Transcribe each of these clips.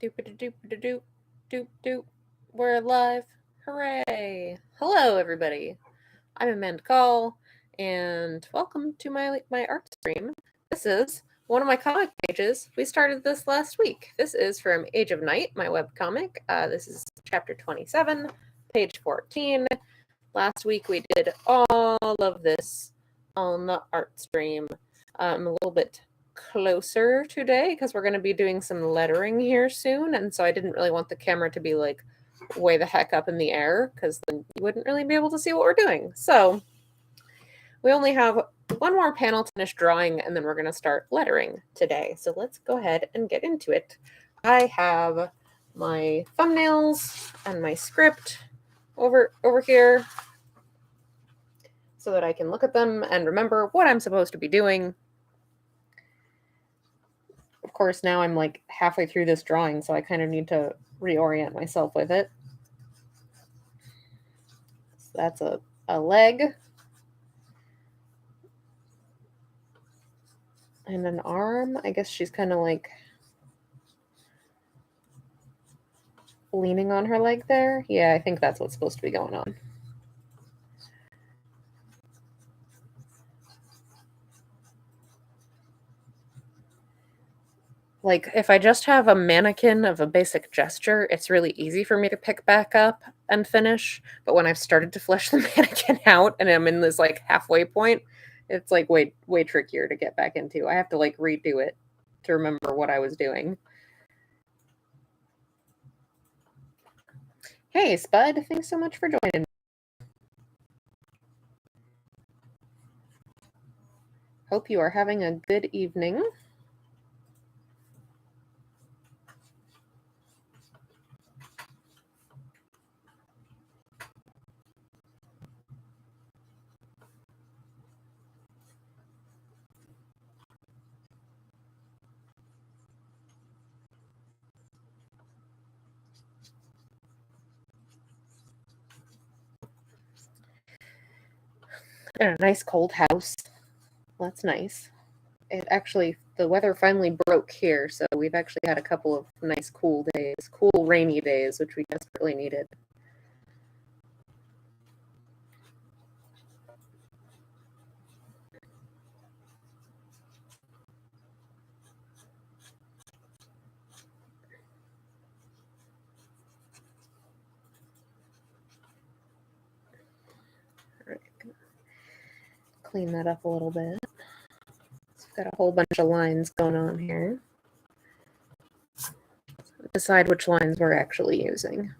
Doop-a-doop-a-doop, doop-doop. We're live. Hooray. Hello, everybody. I'm Amanda Call, and welcome to my art stream. This is one of my comic pages. We started this last week. This is from Age of Night, my webcomic. This is chapter 27, page 14. Last week we did all of this on the art stream. I'm a little bit closer today because we're going to be doing some lettering here soon, and so I didn't really want the camera to be like way the heck up in the air because then you wouldn't really be able to see what we're doing. So we only have one more panel to finish drawing, and then we're going to start lettering today. So let's go ahead and get into it. I have my thumbnails and my script over here so that I can look at them and remember what I'm supposed to be doing. Of course, now I'm like halfway through this drawing, so I kind of need to reorient myself with it. So that's a leg and an arm. I guess she's kind of like leaning on her leg there. Yeah, I think that's what's supposed to be going on. Like, if I just have a mannequin of a basic gesture, it's really easy for me to pick back up and finish. But when I've started to flesh the mannequin out and I'm in this like halfway point, it's like way trickier to get back into. I have to like redo it to remember what I was doing. Hey, Spud, thanks so much for joining. Hope you are having a good evening. And a nice cold house. That's nice. It actually, the weather finally broke here, so we've actually had a couple of nice cool days, cool rainy days, which we desperately needed. All right, clean that up a little bit. So we've got a whole bunch of lines going on here. Decide which lines we're actually using.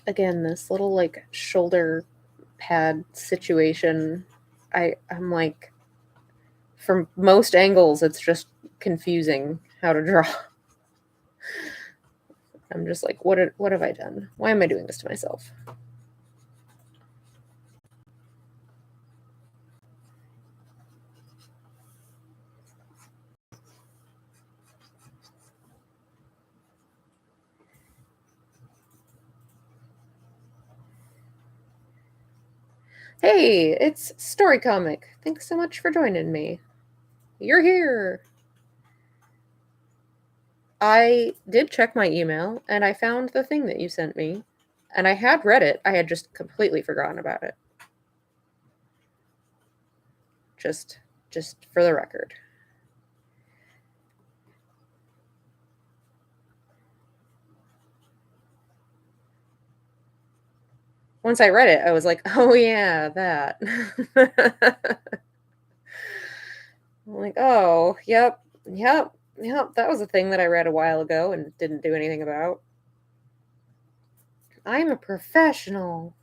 Again, this little like shoulder pad situation, I'm like, from most angles, it's just confusing how to draw. I'm just like, what have I done? Why am I doing this to myself? Hey, it's Story Comic. Thanks so much for joining me. You're here. I did check my email and I found the thing that you sent me. And I had read it. I had just completely forgotten about it. Just for the record. once I read it, I was like, oh yeah, that. I'm like, oh, yep, that was a thing that I read a while ago and didn't do anything about. I'm a professional.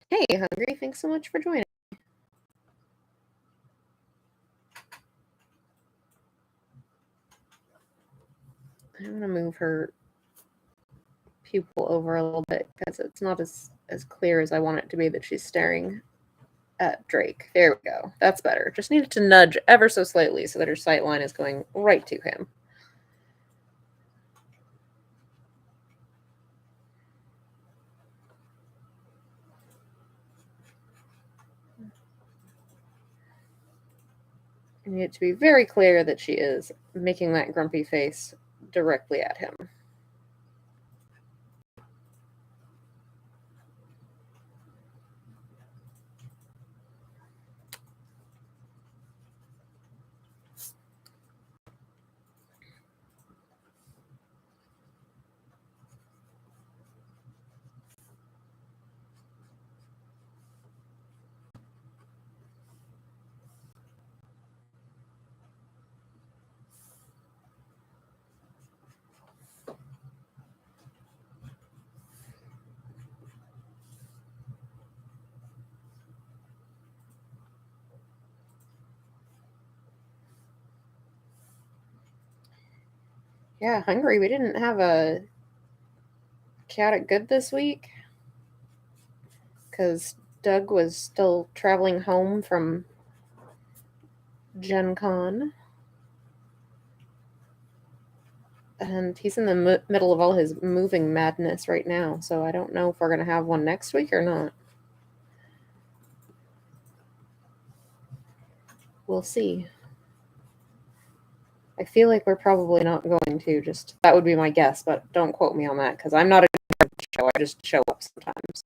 Hey, Hungry, thanks so much for joining. I'm going to move her pupil over a little bit because it's not as clear as I want it to be that she's staring at Drake. There we go. That's better. Just needed to nudge ever so slightly so that her sight line is going right to him. I need it to be very clear that she is making that grumpy face directly at him. Yeah, Hungry. We didn't have a chaotic good this week because Doug was still traveling home from Gen Con. And he's in the middle of all his moving madness right now, so I don't know if we're going to have one next week or not. We'll see. I feel like we're probably not going to. Just that would be my guess, but don't quote me on that because I'm not a show. I just show up sometimes.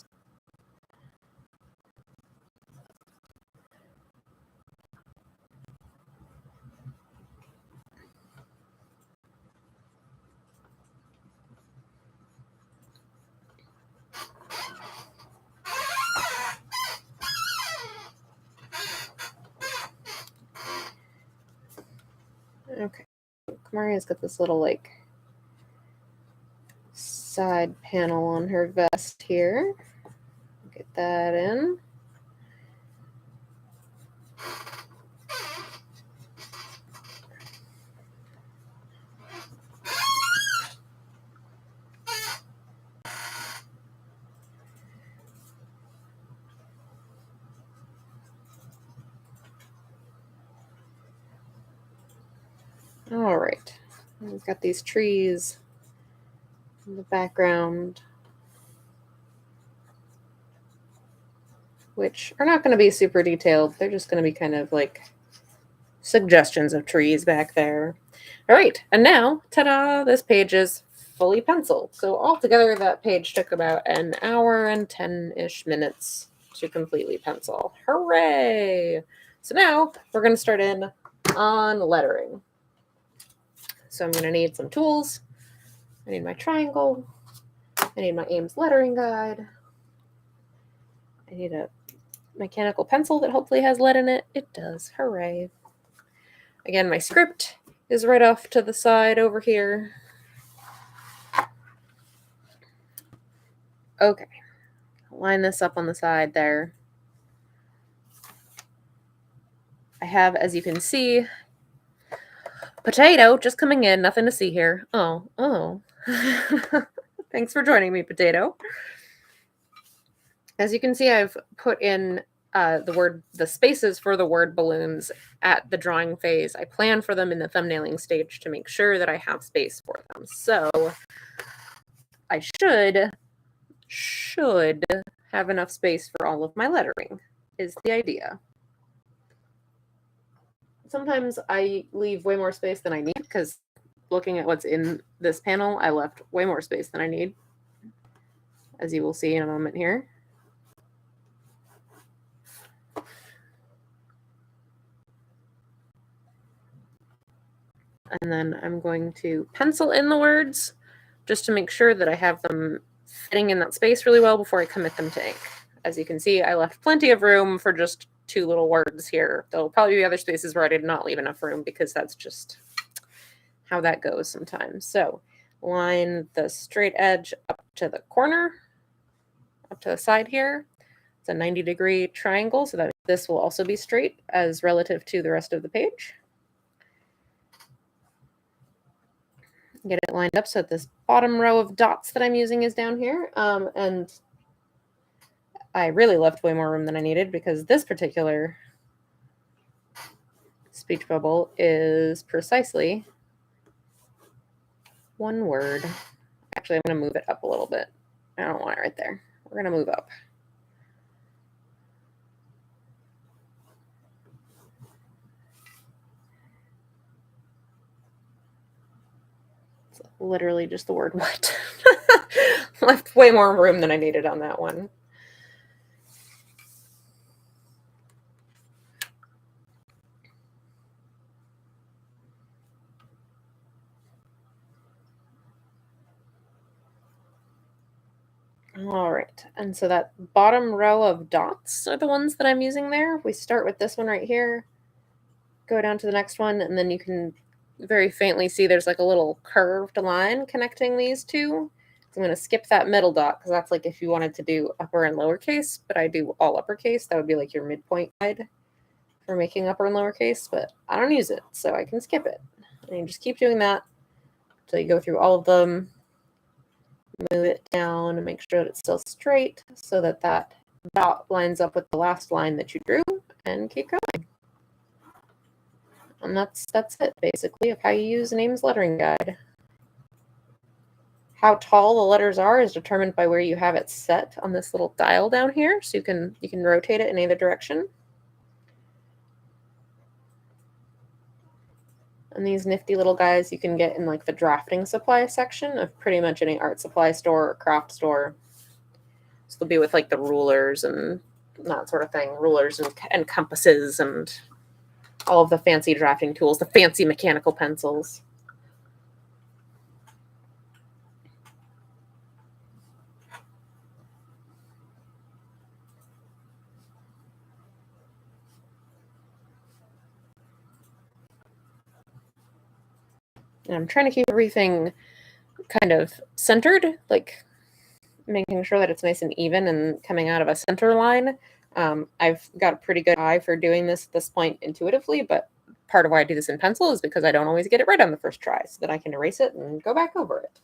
Okay, Kamaria's got this little like side panel on her vest here. Get that in. All right. We've got these trees in the background, which are not going to be super detailed. They're just going to be kind of like suggestions of trees back there. All right. And now, ta-da, this page is fully penciled. So altogether, that page took about an hour and 10-ish minutes to completely pencil. Hooray! So now we're going to start in on lettering. So I'm going to need some tools. I need my triangle. I need my Ames lettering guide. I need a mechanical pencil that hopefully has lead in it. It does. Hooray. Again, my script is right off to the side over here. Okay. Line this up on the side there. I have, as you can see, Potato just coming in. Nothing to see here. Oh. Thanks for joining me, Potato. As you can see, I've put in the spaces for the word balloons at the drawing phase. I plan for them in the thumbnailing stage to make sure that I have space for them. So I should have enough space for all of my lettering, is the idea. Sometimes I leave way more space than I need because looking at what's in this panel, I left way more space than I need, as you will see in a moment here. And then I'm going to pencil in the words just to make sure that I have them fitting in that space really well before I commit them to ink. As you can see, I left plenty of room for just 2 little words here. There'll probably be other spaces where I did not leave enough room because that's just how that goes sometimes. So line the straight edge up to the corner, up to the side here. It's a 90-degree triangle, so that this will also be straight as relative to the rest of the page. Get it lined up so that this bottom row of dots that I'm using is down here. And I really left way more room than I needed because this particular speech bubble is precisely 1 word. Actually, I'm going to move it up a little bit. I don't want it right there. We're going to move up. It's literally just the word what. Left way more room than I needed on that one. All right, and so that bottom row of dots are the ones that I'm using there. We start with this one right here, go down to the next one, and then you can very faintly see there's like a little curved line connecting these two. So I'm going to skip that middle dot because that's like if you wanted to do upper and lowercase, but I do all uppercase. That would be like your midpoint guide for making upper and lowercase, but I don't use it, so I can skip it. And you just keep doing that until you go through all of them. Move it down and make sure that it's still straight so that that dot lines up with the last line that you drew, and keep going. And that's it basically of how you use Names Lettering Guide. How tall the letters are is determined by where you have it set on this little dial down here, so you can rotate it in either direction. And these nifty little guys you can get in like the drafting supply section of pretty much any art supply store or craft store. So they'll be with like the rulers and that sort of thing, rulers and compasses and all of the fancy drafting tools, the fancy mechanical pencils. And I'm trying to keep everything kind of centered, like making sure that it's nice and even and coming out of a center line. I've got a pretty good eye for doing this at this point intuitively, but part of why I do this in pencil is because I don't always get it right on the first try, so that I can erase it and go back over it.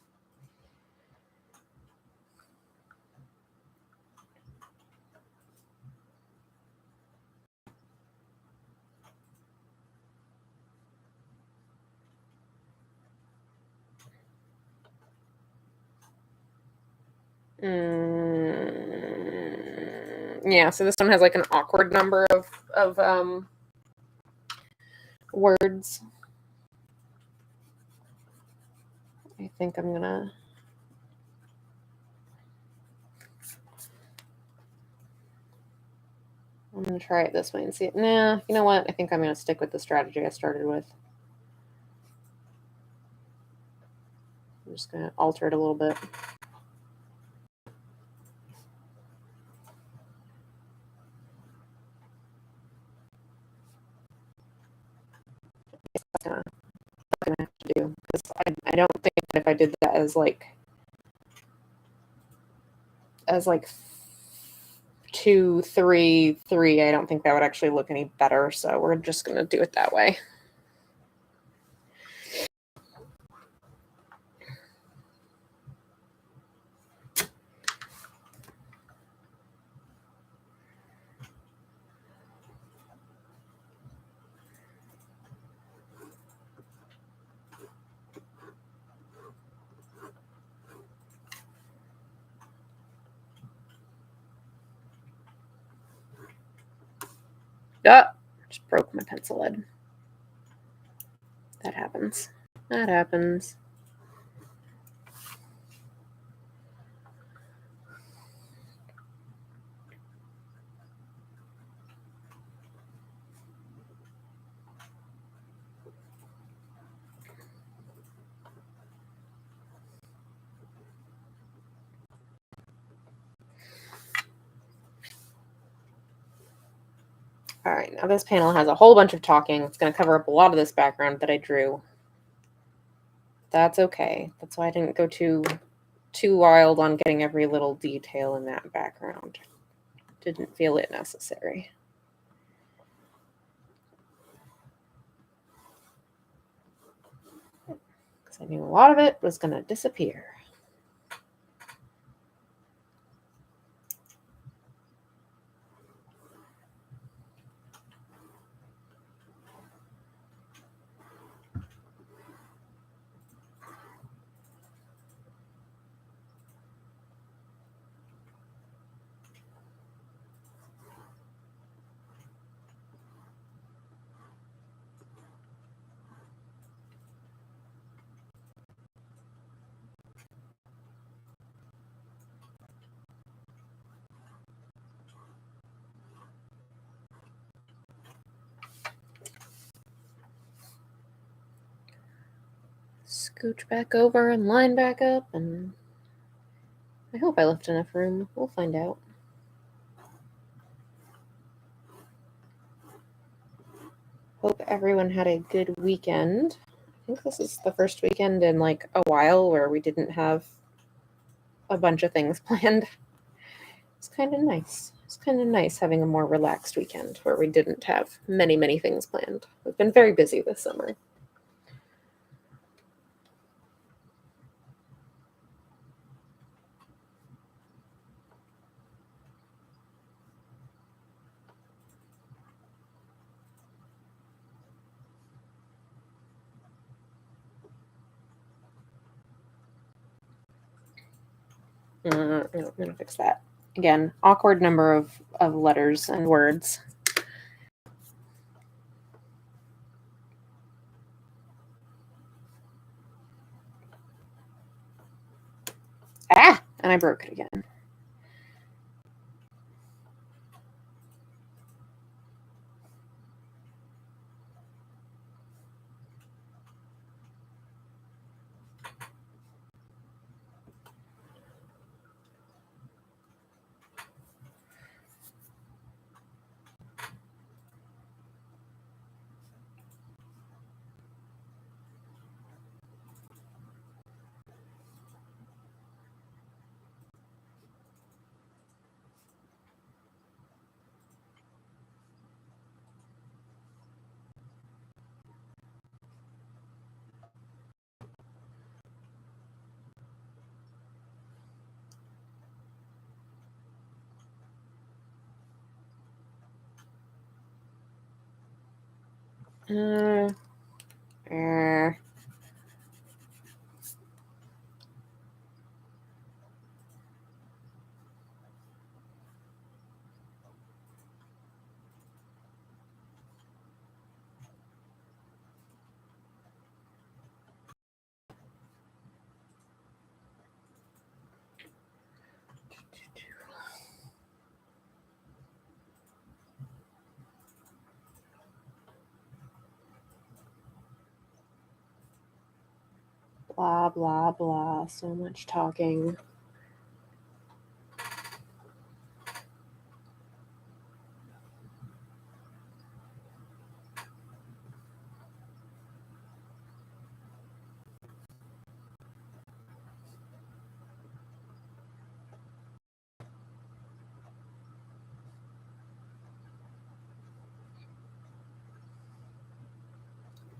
Yeah, so this one has like an awkward number of words. I think I'm gonna try it this way and see. Nah, you know what? I think I'm gonna stick with the strategy I started with. I'm just gonna alter it a little bit. That's what I'm gonna have to do, because I don't think that if I did that as like 2, 3, 3, I don't think that would actually look any better. So we're just gonna do it that way. Just broke my pencil lead. That happens. That happens. All right, now this panel has a whole bunch of talking. It's going to cover up a lot of this background that I drew. That's okay. That's why I didn't go too wild on getting every little detail in that background. Didn't feel it necessary. Because I knew a lot of it was going to disappear. Scooch back over and line back up, and I hope I left enough room. We'll find out. Hope everyone had a good weekend. I think this is the first weekend in like a while where we didn't have a bunch of things planned. It's kind of nice. It's kind of nice having a more relaxed weekend where we didn't have many things planned. We've been very busy this summer. I'm going to fix that. Again, awkward number of letters and words. Ah! And I broke it again. Uh, blah, blah, blah. So much talking.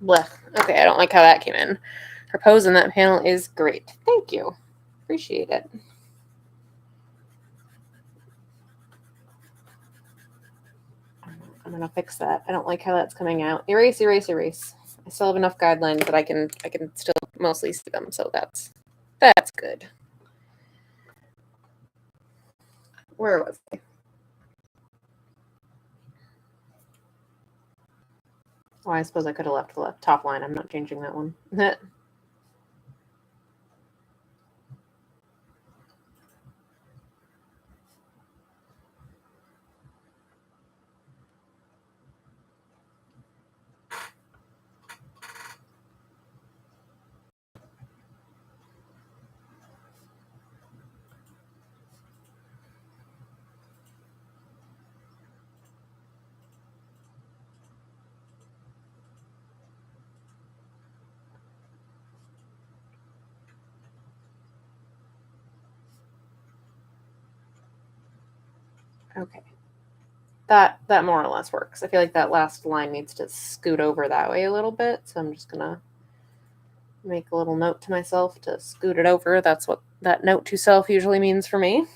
Blech. Okay, I don't like how that came in. Her pose in that panel is great. Thank you. Appreciate it. I'm gonna fix that. I don't like how that's coming out. Erase, erase, erase. I still have enough guidelines that I can still mostly see them, so that's good. Where was I? Oh, I suppose I could have left the top line. I'm not changing that one. Okay. That more or less works. I feel like that last line needs to scoot over that way a little bit, so I'm just gonna make a little note to myself to scoot it over. That's what that note to self usually means for me.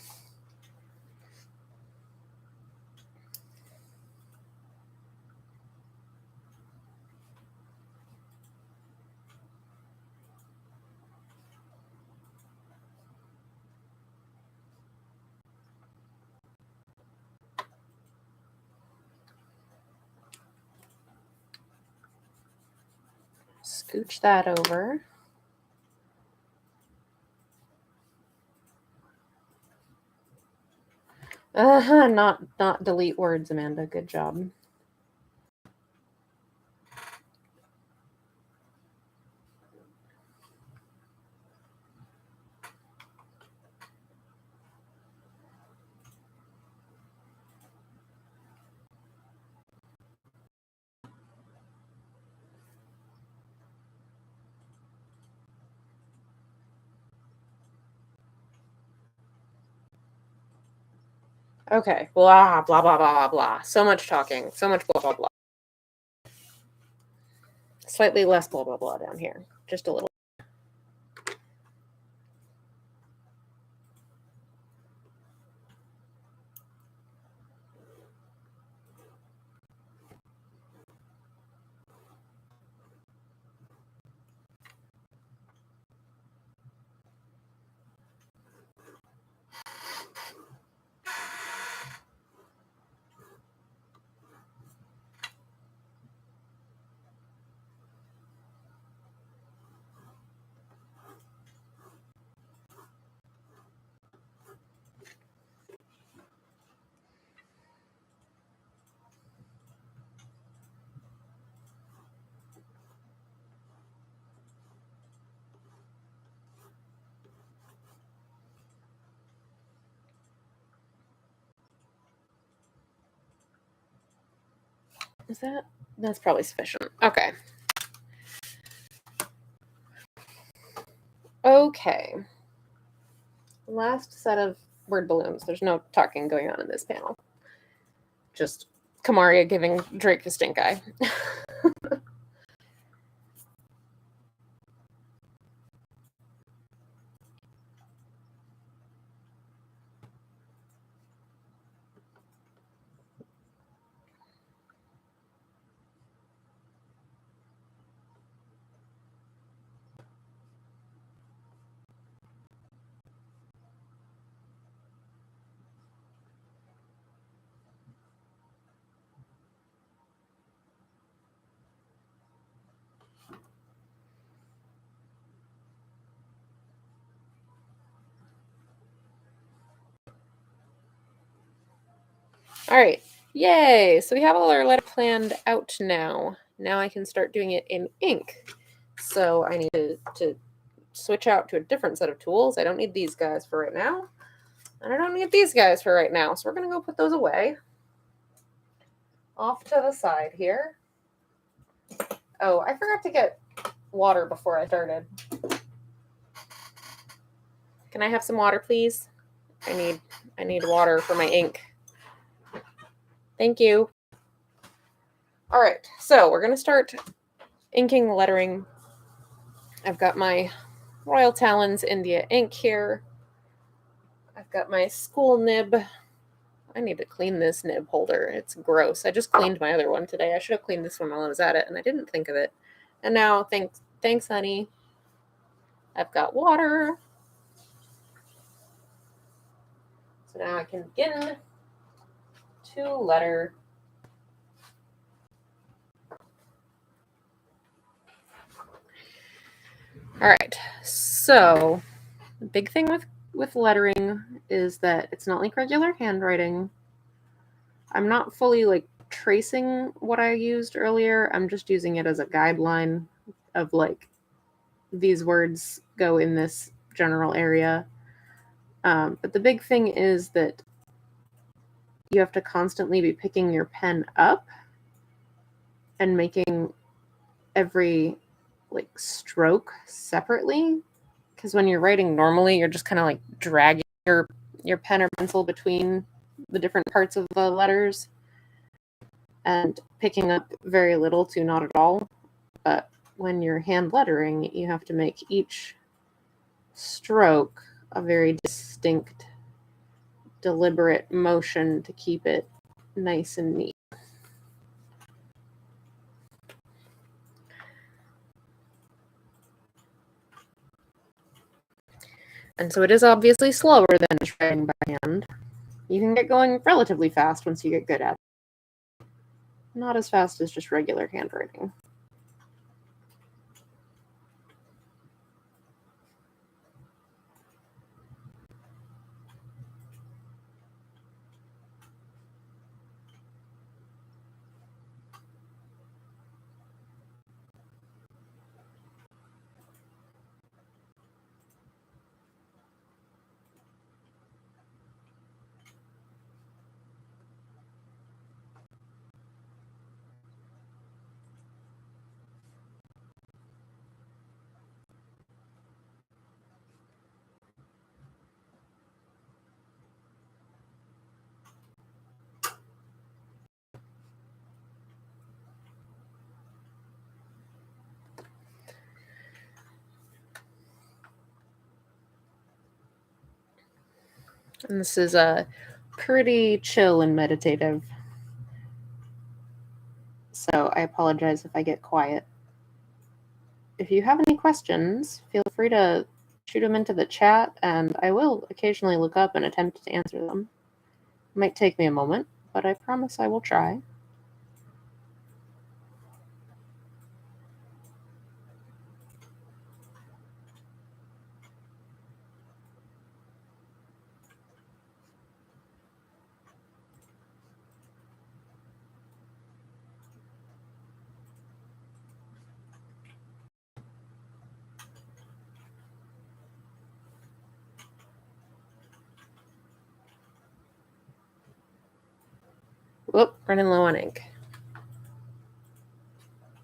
Scooch that over. Not delete words, Amanda. Good job. Okay. Blah, blah, blah, blah, blah, blah. So much talking. So much blah, blah, blah. Slightly less blah, blah, blah down here. Just a little. Is that? That's probably sufficient. Okay. Okay. Last set of word balloons. There's no talking going on in this panel. Just Kamaria giving Drake a stink eye. All right. Yay. So we have all our letter planned out now. Now I can start doing it in ink. So I need to switch out to a different set of tools. I don't need these guys for right now. And I don't need these guys for right now. So we're going to go put those away. Off to the side here. Oh, I forgot to get water before I started. Can I have some water, please? I need water for my ink. Thank you. All right, so we're going to start inking the lettering. I've got my Royal Talons India ink here. I've got my school nib. I need to clean this nib holder. It's gross. I just cleaned my other one today. I should have cleaned this one while I was at it, and I didn't think of it. And now, thanks, honey. I've got water. So now I can begin to letter. All right. So the big thing with lettering is that it's not like regular handwriting. I'm not fully like tracing what I used earlier. I'm just using it as a guideline of like these words go in this general area. But the big thing is that you have to constantly be picking your pen up and making every like stroke separately, because when you're writing normally you're just kind of like dragging your pen or pencil between the different parts of the letters and picking up very little to not at all. But when you're hand lettering, you have to make each stroke a very distinct, deliberate motion to keep it nice and neat. And so it is obviously slower than just writing by hand. You can get going relatively fast once you get good at it. Not as fast as just regular handwriting. And this is pretty chill and meditative. So I apologize if I get quiet. If you have any questions, feel free to shoot them into the chat, and I will occasionally look up and attempt to answer them. It might take me a moment, but I promise I will try. Whoop, running low on ink.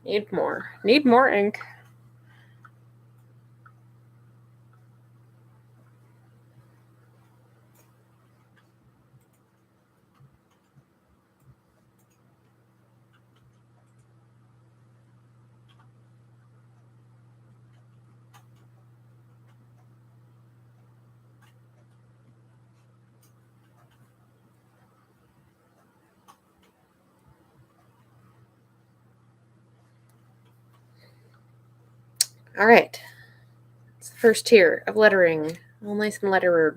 Need more. Need more ink. All right. It's the first tier of lettering. Only some letterer.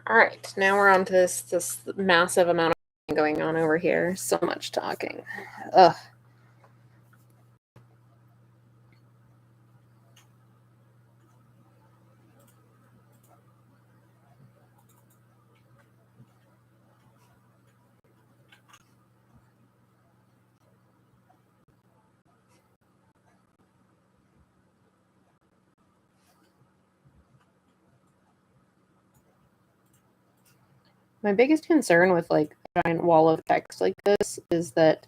All right, now we're on to this massive amount of going on over here. So much talking. Ugh. My biggest concern with like a giant wall of text like this is that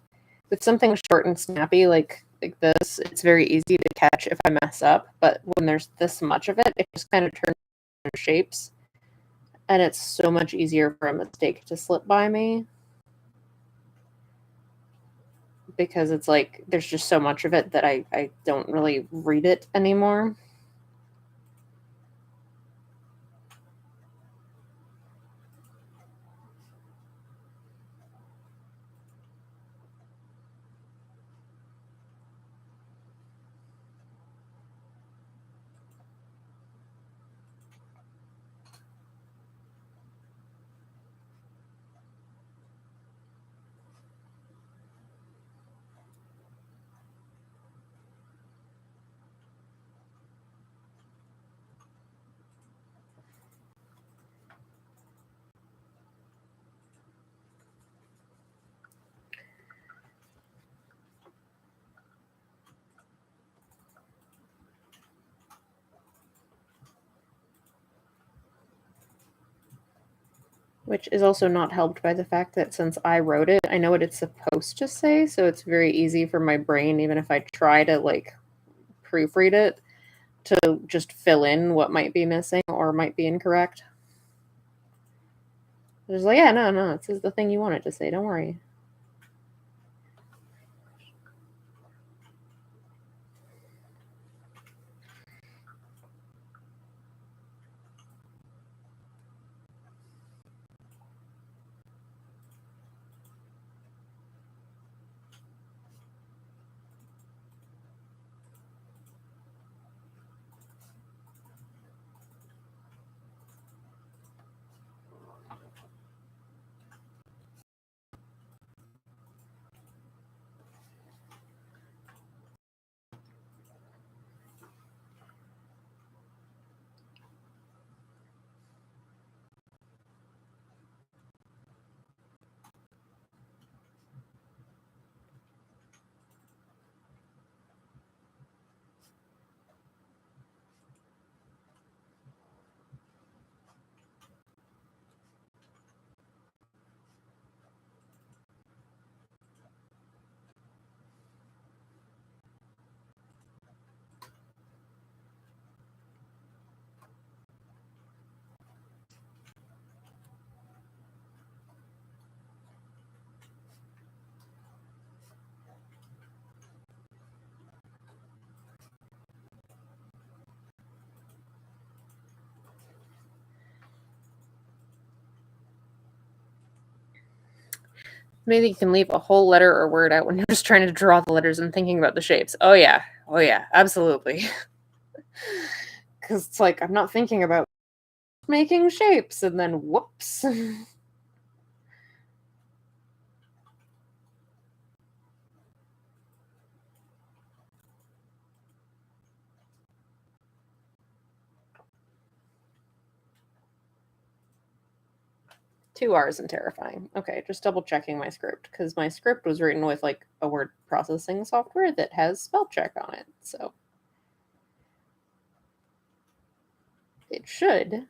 with something short and snappy, like like this, it's very easy to catch if I mess up, but when there's this much of it, it just kind of turns into shapes, and it's so much easier for a mistake to slip by me because it's like there's just so much of it that I don't really read it anymore. Which is also not helped by the fact that since I wrote it, I know what it's supposed to say, so it's very easy for my brain, even if I try to like proofread it, to just fill in what might be missing or might be incorrect. It's like, yeah, no, it says the thing you want it to say, don't worry. Maybe you can leave a whole letter or word out when you're just trying to draw the letters and thinking about the shapes. Oh yeah, absolutely. Because it's like I'm not thinking about making shapes, and then whoops. 2 R's and terrifying. Okay, just double checking my script because my script was written with like a word processing software that has spell check on it. So it should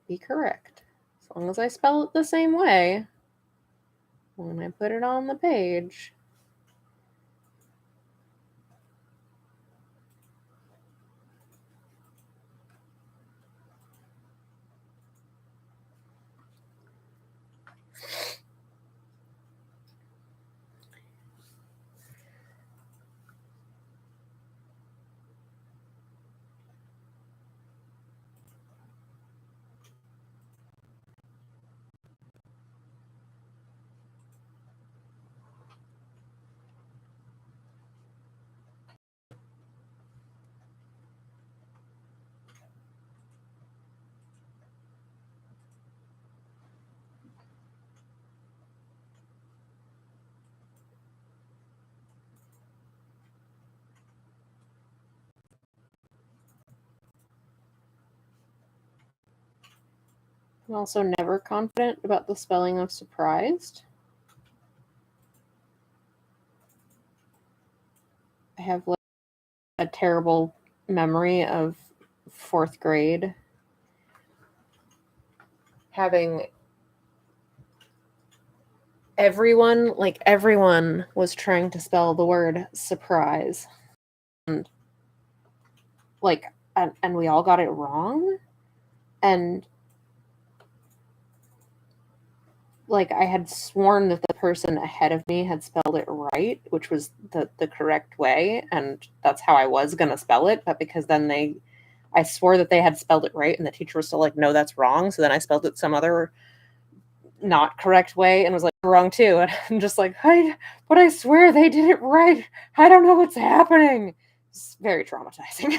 be correct. As long as I spell it the same way when I put it on the page. I'm also never confident about the spelling of surprised. I have like a terrible memory of 4th grade having everyone was trying to spell the word surprise. And like and we all got it wrong. And like I had sworn that the person ahead of me had spelled it right, which was the correct way, and that's how I was gonna spell it. But because then I swore that they had spelled it right, and the teacher was still like, "No, that's wrong." So then I spelled it some other not correct way, and was like, "Wrong too." And I'm just like, but I swear they did it right. I don't know what's happening. It's very traumatizing.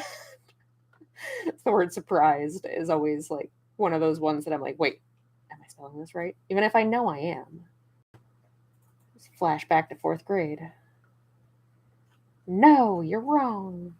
The word surprised is always like one of those ones that I'm like, wait, am I spelling this right? Even if I know I am. Flashback to fourth grade. No, you're wrong.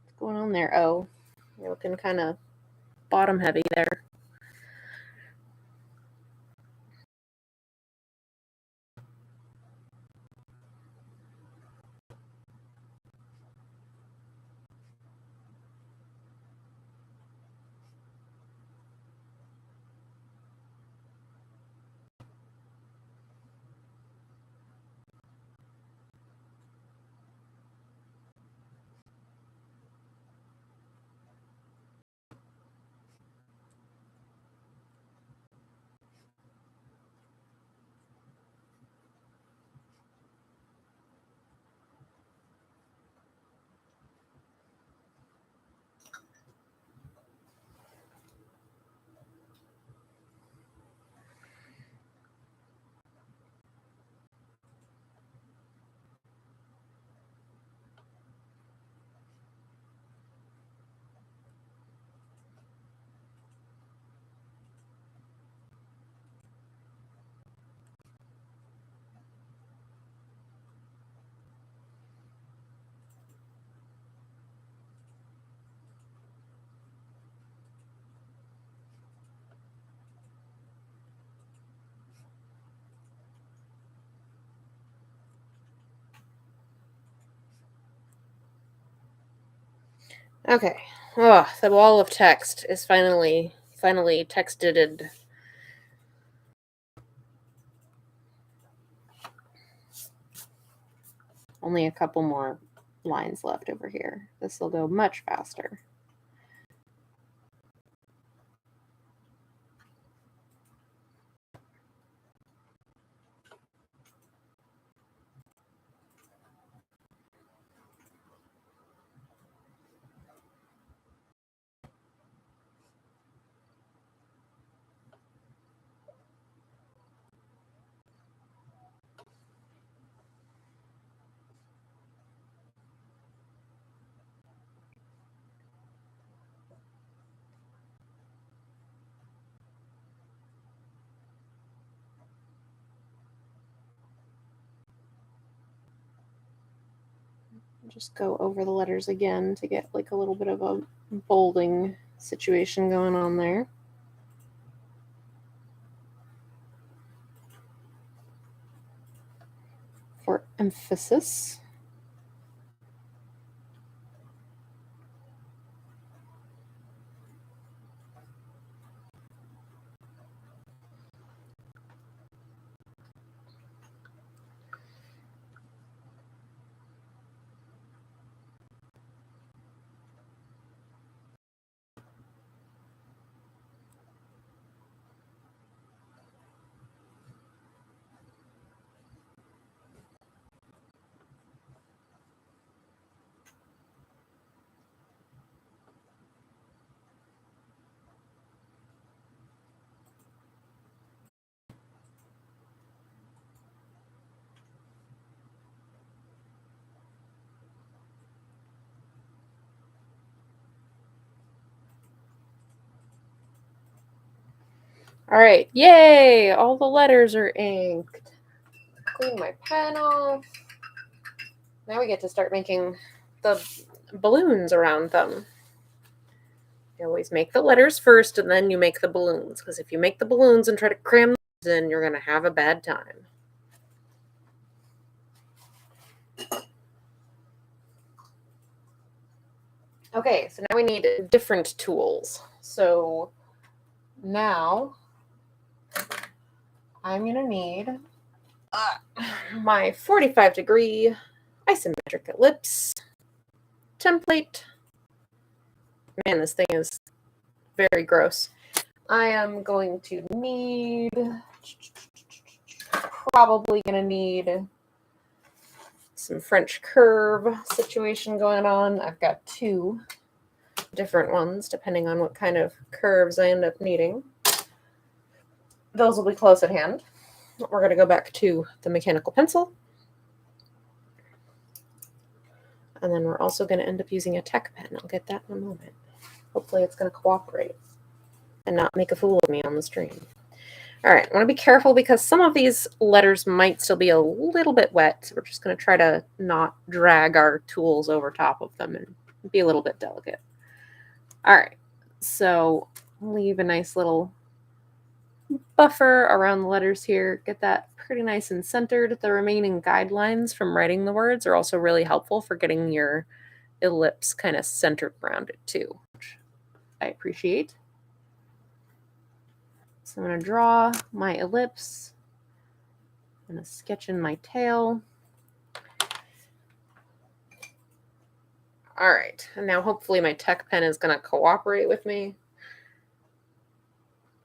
What's going on there? Oh, you're looking kind of bottom heavy there. Okay. Oh, the wall of text is finally texted. Only a couple more lines left over here. This will go much faster. Just go over the letters again to get like a little bit of a bolding situation going on there. For emphasis. All right, yay! All the letters are inked. Clean my pen off. Now we get to start making the balloons around them. You always make the letters first and then you make the balloons, because if you make the balloons and try to cram those in, you're going to have a bad time. Okay, so now we need different tools. So now I'm going to need my 45-degree isometric ellipse template. Man, this thing is very gross. I am going to need, probably going to need some French curve situation going on. I've got 2 different ones depending on what kind of curves I end up needing. Those will be close at hand. We're going to go back to the mechanical pencil. And then we're also going to end up using a tech pen. I'll get that in a moment. Hopefully it's going to cooperate and not make a fool of me on the stream. All right, I want to be careful because some of these letters might still be a little bit wet. So we're just going to try to not drag our tools over top of them and be a little bit delicate. All right, so leave a nice little buffer around the letters here. Get that pretty nice and centered. The remaining guidelines from writing the words are also really helpful for getting your ellipse kind of centered around it too, which I appreciate. So I'm going to draw my ellipse. I'm going to sketch in my tail. All right, and now hopefully my tech pen is going to cooperate with me.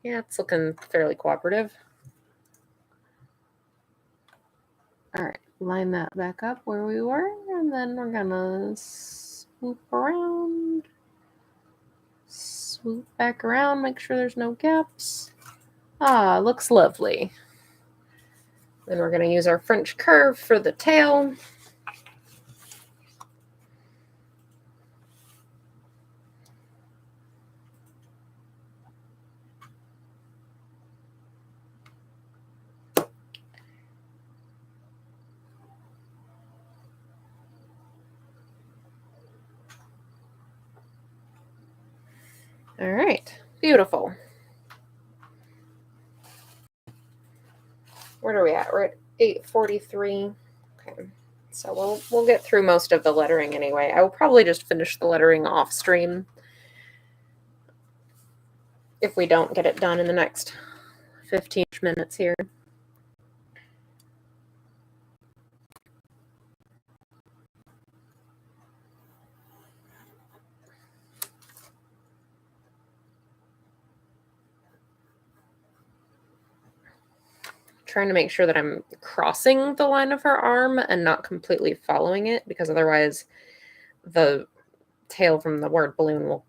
Yeah, it's looking fairly cooperative. All right, line that back up where we were, and then we're going to swoop around, swoop back around, make sure there's no gaps. Ah, looks lovely. Then we're going to use our French curve for the tail. All right, beautiful. Where are we at? We're at 8:43. Okay, so we'll get through most of the lettering anyway. I will probably just finish the lettering off stream if we don't get it done in the next 15 minutes here. Trying to make sure that I'm crossing the line of her arm and not completely following it, because otherwise the tail from the word balloon will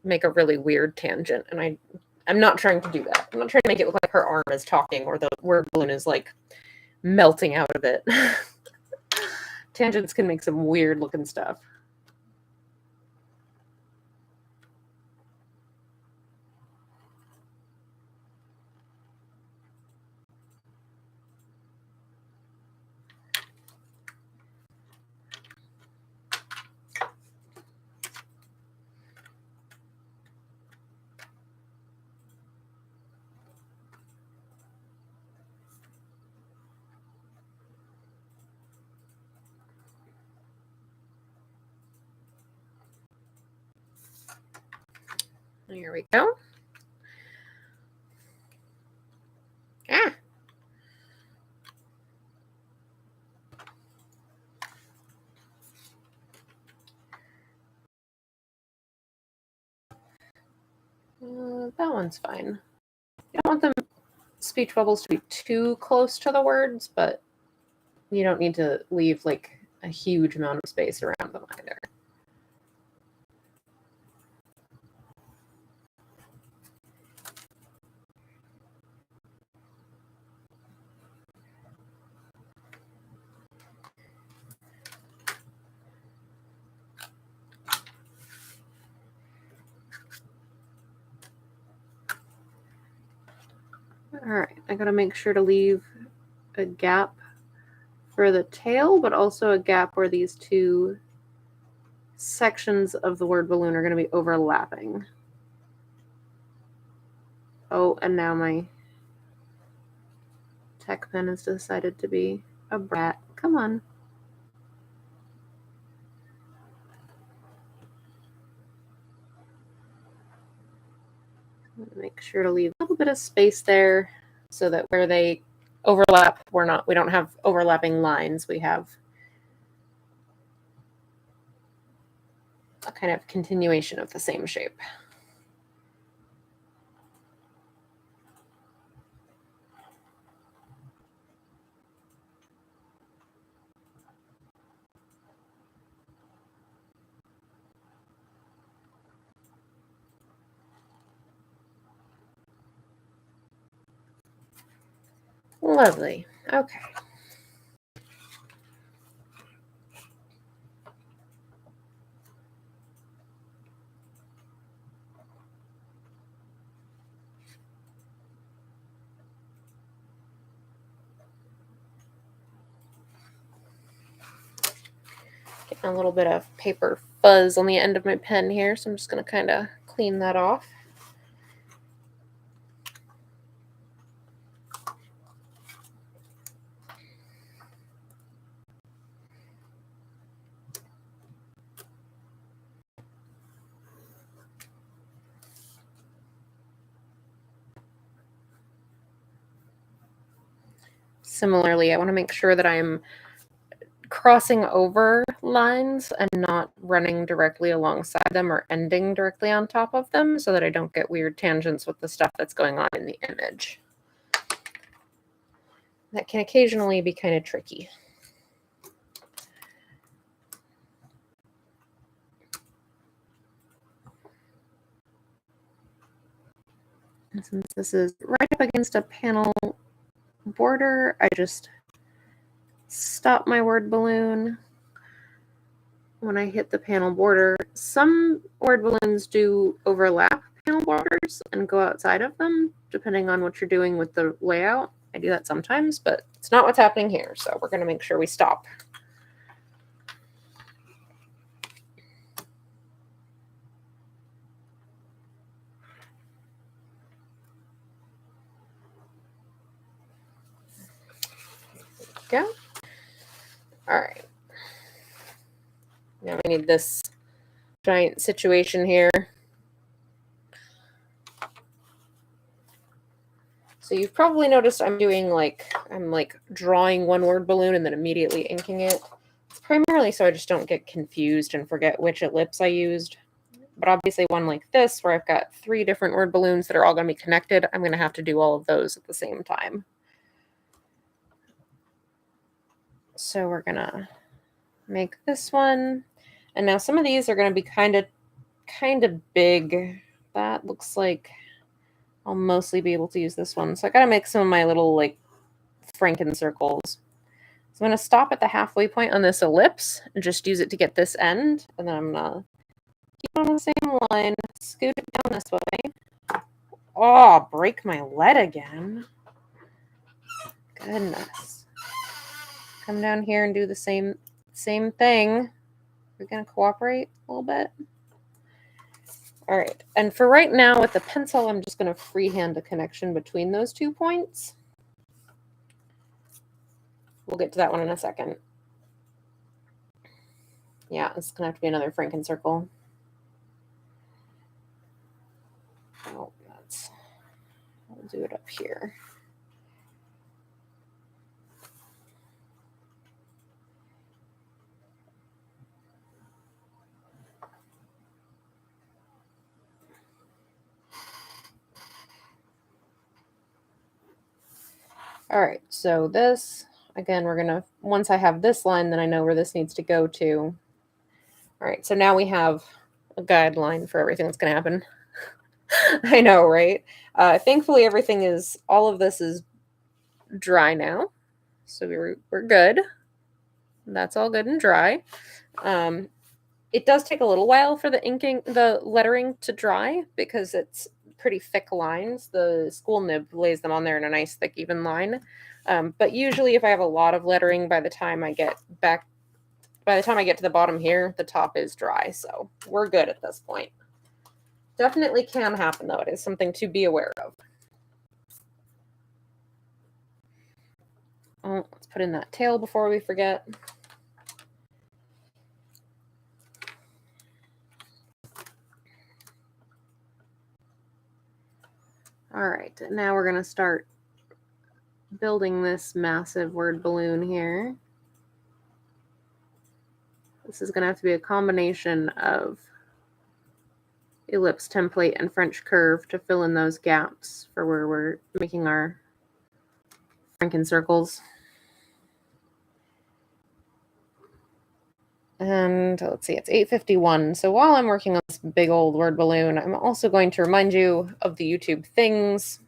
make a really weird tangent, and I'm not trying to do that. I'm not trying to make it look like her arm is talking or the word balloon is like melting out of it. Tangents can make some weird looking stuff. Here we go. Ah. That one's fine. You don't want the speech bubbles to be too close to the words, but you don't need to leave like a huge amount of space around them either. All right, I gotta make sure to leave a gap for the tail, but also a gap where these two sections of the word balloon are going to be overlapping. Oh, and now my tech pen has decided to be a brat. Come on. Make sure to leave a little bit of space there so that where they overlap, we don't have overlapping lines. We have a kind of continuation of the same shape. Lovely. Okay. Getting a little bit of paper fuzz on the end of my pen here, so I'm just going to kind of clean that off. Similarly, I want to make sure that I'm crossing over lines and not running directly alongside them or ending directly on top of them so that I don't get weird tangents with the stuff that's going on in the image. That can occasionally be kind of tricky. And since this is right up against a panel border, I just stop my word balloon when I hit the panel border. Some word balloons do overlap panel borders and go outside of them, depending on what you're doing with the layout. I do that sometimes, but it's not what's happening here, so we're going to make sure we stop. Go. All right. Now we need this giant situation here. So you've probably noticed I'm drawing one word balloon and then immediately inking it. It's primarily so I just don't get confused and forget which ellipse I used. But obviously one like this, where I've got 3 different word balloons that are all going to be connected, I'm going to have to do all of those at the same time. So we're going to make this one. And now some of these are going to be kind of big. That looks like I'll mostly be able to use this one. So I got to make some of my little like Franken circles. So I'm going to stop at the halfway point on this ellipse and just use it to get this end. And then I'm going to keep on the same line, scoot it down this way. Oh, break my lead again. Goodness. Come down here and do the same thing. We're going to cooperate a little bit. All right. And for right now with the pencil, I'm just going to freehand a connection between those 2 points. We'll get to that one in a second. Yeah, it's going to have to be another Franken circle. Oh, I'll do it up here. All right, so this, again, we're going to, once I have this line, then I know where this needs to go to. All right, so now we have a guideline for everything that's going to happen. I know, right? Thankfully, all of this is dry now. So we're good. That's all good and dry. It does take a little while for the lettering to dry because pretty thick lines. The school nib lays them on there in a nice thick even line. But usually if I have a lot of lettering, by the time I get to the bottom here, the top is dry. So we're good at this point. Definitely can happen though. It is something to be aware of. Oh, let's put in that tail before we forget. All right, now we're going to start building this massive word balloon here. This is going to have to be a combination of ellipse template and French curve to fill in those gaps for where we're making our Franken circles. And let's see, it's 8:51. So while I'm working on this big old word balloon, I'm also going to remind you of the YouTube things.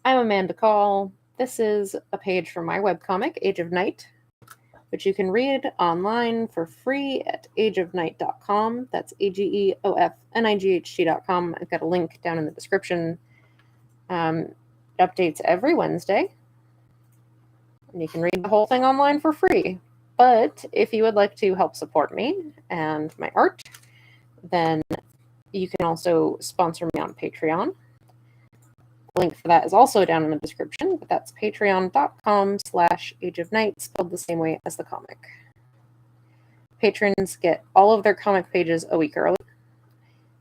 I'm Amanda Call. This is a page from my webcomic, Age of Night, which you can read online for free at ageofnight.com. That's AGEOFNIGHT.com. I've got a link down in the description. It updates every Wednesday. And you can read the whole thing online for free. But if you would like to help support me and my art, then you can also sponsor me on Patreon. Link for that is also down in the description, but that's patreon.com/ageofnight, spelled the same way as the comic. Patrons get all of their comic pages a week early.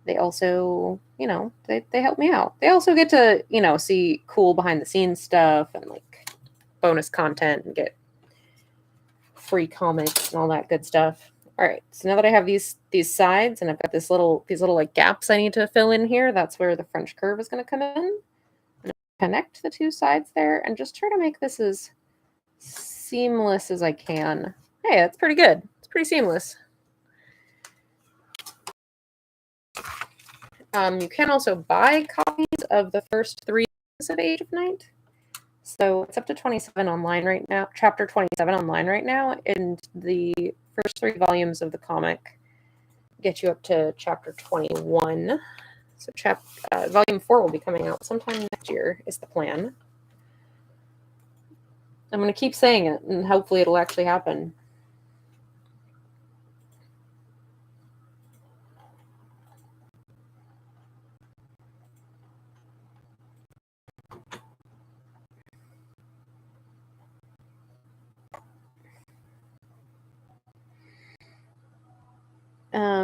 They also, they help me out. They also get to, see cool behind the scenes stuff and like bonus content and get free comics and all that good stuff. All right, so now that I have these sides and I've got these little like gaps I need to fill in here, that's where the French curve is going to come in. And connect the two sides there and just try to make this as seamless as I can. Hey, that's pretty good. It's pretty seamless. You can also buy copies of the first 3 books of Age of Night. So it's up to 27 online right now, chapter 27 online right now, and the first 3 volumes of the comic get you up to chapter 21. So volume 4 will be coming out sometime next year is the plan. I'm going to keep saying it, and hopefully it'll actually happen.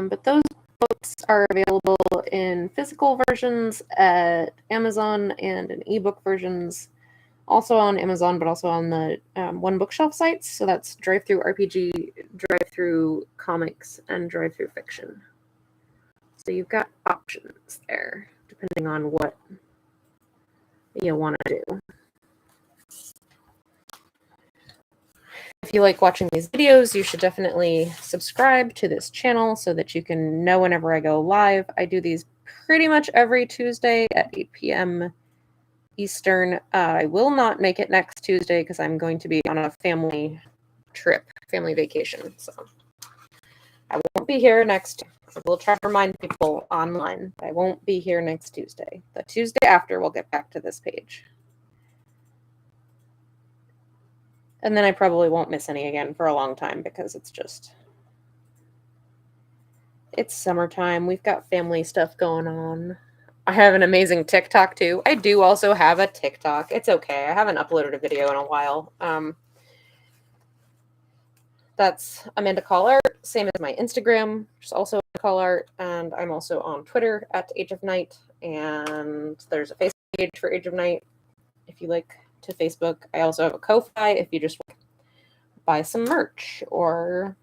But those books are available in physical versions at Amazon and in ebook versions, also on Amazon, but also on the One Bookshelf sites. So that's Drive-Thru RPG, Drive-Thru Comics, and Drive-Thru Fiction. So you've got options there, depending on what you want to do. If you like watching these videos, you should definitely subscribe to this channel so that you can know whenever I go live. I do these pretty much every Tuesday at 8 p.m. Eastern. I will not make it next Tuesday because I'm going to be on a family trip, family vacation. So I won't be here next. I will try to remind people online that I won't be here next Tuesday. The Tuesday after, we'll get back to this page. And then I probably won't miss any again for a long time because it's summertime. We've got family stuff going on. I have an amazing TikTok too. I do also have a TikTok. It's okay. I haven't uploaded a video in a while. That's Amanda Call Art, same as my Instagram, which is also Call Art, and I'm also on Twitter at Age of Night, and there's a Facebook page for Age of Night if you like to Facebook. I also have a Ko-Fi if you just want to buy some merch, or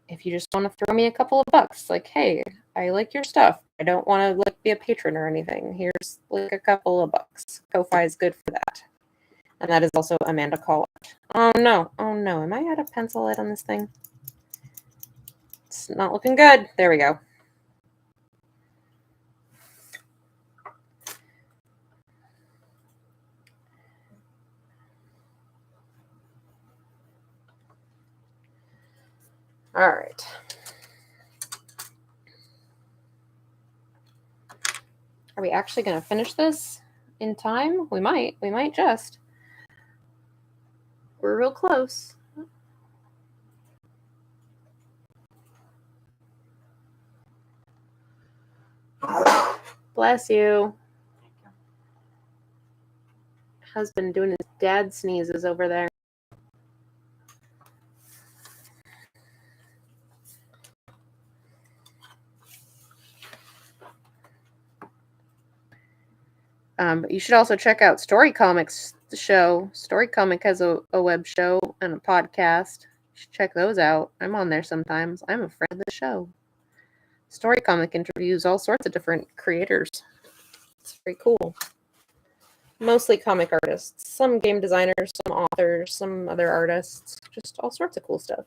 if you just want to throw me a couple of bucks, like, hey, I like your stuff. I don't want to be a patron or anything. Here's like a couple of bucks. Ko-Fi is good for that. And that is also Amanda Call Art. Oh no, am I out of pencil lead on this thing? It's not looking good. There we go. All right. Are we actually going to finish this in time? We might just. We're real close. Bless you. Husband doing his dad sneezes over there. But you should also check out Story Comics, the show. Story Comic has a web show and a podcast. You should check those out. I'm on there sometimes. I'm a friend of the show. Story Comic interviews all sorts of different creators. It's very cool. Mostly comic artists. Some game designers, some authors, some other artists. Just all sorts of cool stuff.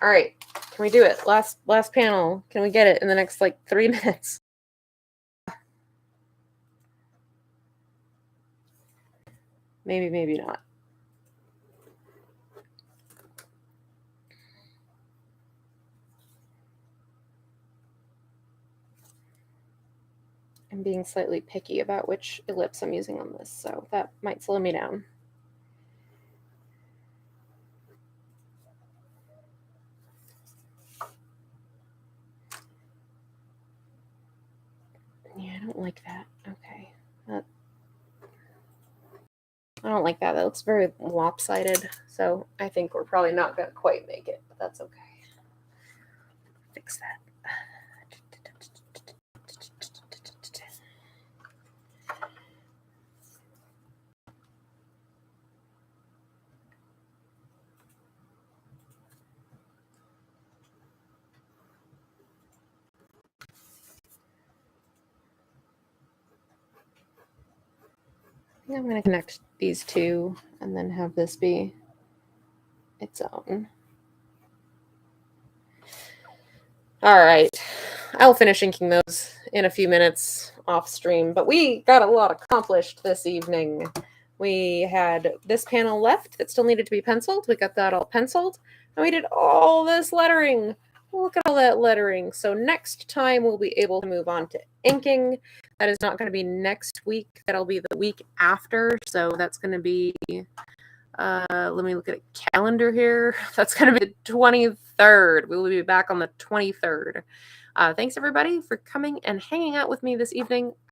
All right. Can we do it? Last panel. Can we get it in the next 3 minutes? Maybe not. I'm being slightly picky about which ellipse I'm using on this, so that might slow me down. Yeah, I don't like that. Okay. I don't like that. That looks very lopsided, so I think we're probably not going to quite make it, but that's okay. Fix that. I think I'm going to connect these two and then have this be its own. All right. I'll finish inking those in a few minutes off stream, but we got a lot accomplished this evening. We had this panel left that still needed to be penciled. We got that all penciled, and we did all this lettering. Look at all that lettering. So next time we'll be able to move on to inking. That is not going to be next week. That'll be the week after. So that's going to be, let me look at a calendar here. That's going to be the 23rd. We will be back on the 23rd. Thanks everybody for coming and hanging out with me this evening.